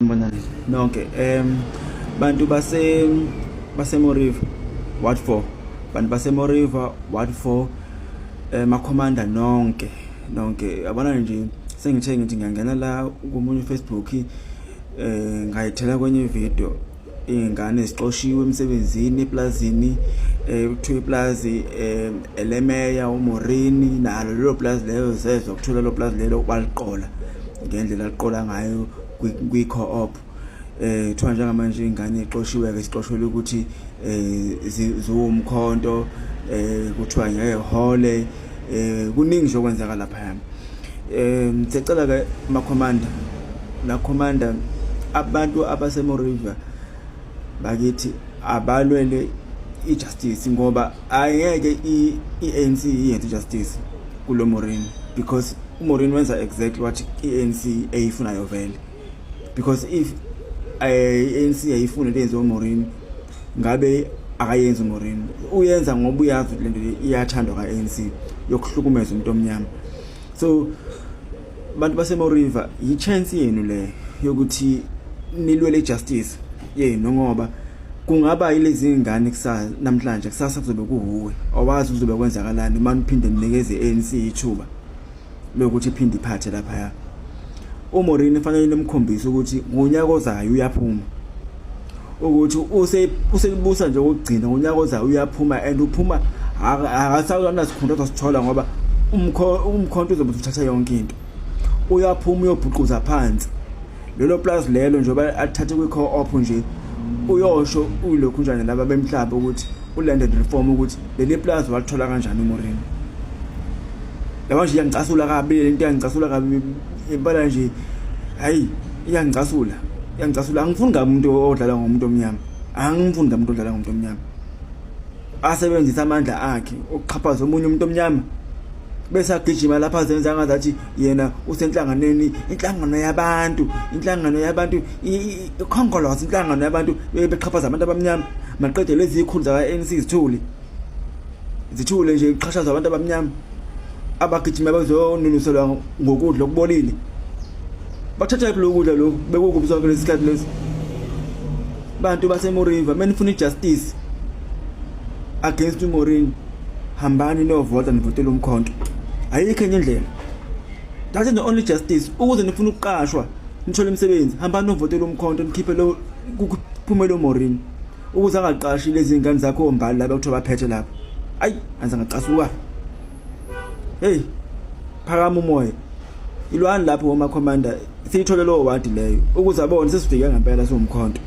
Mbonani nonke bantu base Moriva Ward 4 bantu base Moriva Ward 4 makhomanda nonke yabona nje sengithe ngithi ngiyangena la kumunye Facebook ngayithela kwenye video ingane ezixoshiwe emsebenzini eplazini kuthiwa iplazi elemeya uMorini nalo lelo plazi leyo zezwe ukuthola lo plazi lelo baliqola ngendlela liqola ngayo kwi-co-op kuthiwa njengamanje ingane exoshiwe-ke siqoshelwe ukuthi ziwumkhonto kuthiwa ngehole kuningi nje okwenzeka lapha sicela-ke makhomanda abantu abaseMoriva bakithi abalwele i-justice ngoba ayeke i-ANC yenze justice kulo Morini because uMorini wenza exactly what i-ANC eyifunayo vele because if i-ANC ayifuna lenze uMorini ngabe akayenzi uMorini uyenza ngoba uyazi lento iyathandwa ka-ANC yokuhlukumeza umuntu omnyama. So bantu baseMoriva yi-chance yenu le yokuthi nilwele justice yenu ngoba kungaba yilezi ingane kusasa namhlanje kusasa kuzobe kuhuwe awazi kuzobe kwenzakalani manje uphinde ninikeze ANC ithuba lokuthi iphinde iphathe lapha. uMorini fanele nimkhombise ukuthi ngonyaka ozayo uyaphuma ukuthi uselibusa nje ukugcina ngonyaka ozayo uyaphuma and uphuma akasawona sikhundla sasithola ngoba umkhonto uzobe uthatha yonke into uyaphuma uyobhuquza phansi lelo plus lelo njengoba athathe kwi-co-op nje uyosho ulokhu njani laba bemhlaba ukuthi ulanded reform ukuthi leli plus walithola kanjani uMorini laba nje iyangicasula kabi lento iyangicasula kabi impela nje hayi iyangicasula angifuni ngamuntu odlala ngomuntu omnyama angifuni ngamuntu odlala ngomuntu omnyama asebenzisa amandla akhe ukuqhaphaza omunye umuntu omnyama bese agijima lapha zenza ngazathi yena usenhlanganweni inhlangano yabantu ikhongolose inhlangano yabantu beqhaphaza abantu abamnyama maqede lezi ikhulu za ANC zithule nje iqhashaza abantu abamnyama abagijima bazonunuselwa ngokudla okubolile bathatha iphi lokudla lo bekukubuswa kulesikhathi lesi. Bantu baseMoriva manifuna ijustice against uMorini hambani novota nivotela umkhonto ayikho enye indlela. That is the only justice ukuze nifuna ukuqashwa nithole imisebenzi hambani novotela umkhonto nikhiphe lo kuphumela uMorini ukuze angaqashi lezi ingane zakho ombali laba kuthiwa baphethe lapha ayi anza ngacasuka hey phakama umoya ilwani lapho omakhomanda siyithole lo wadi leyo ukuze abone sesifike ngempela somkhonto.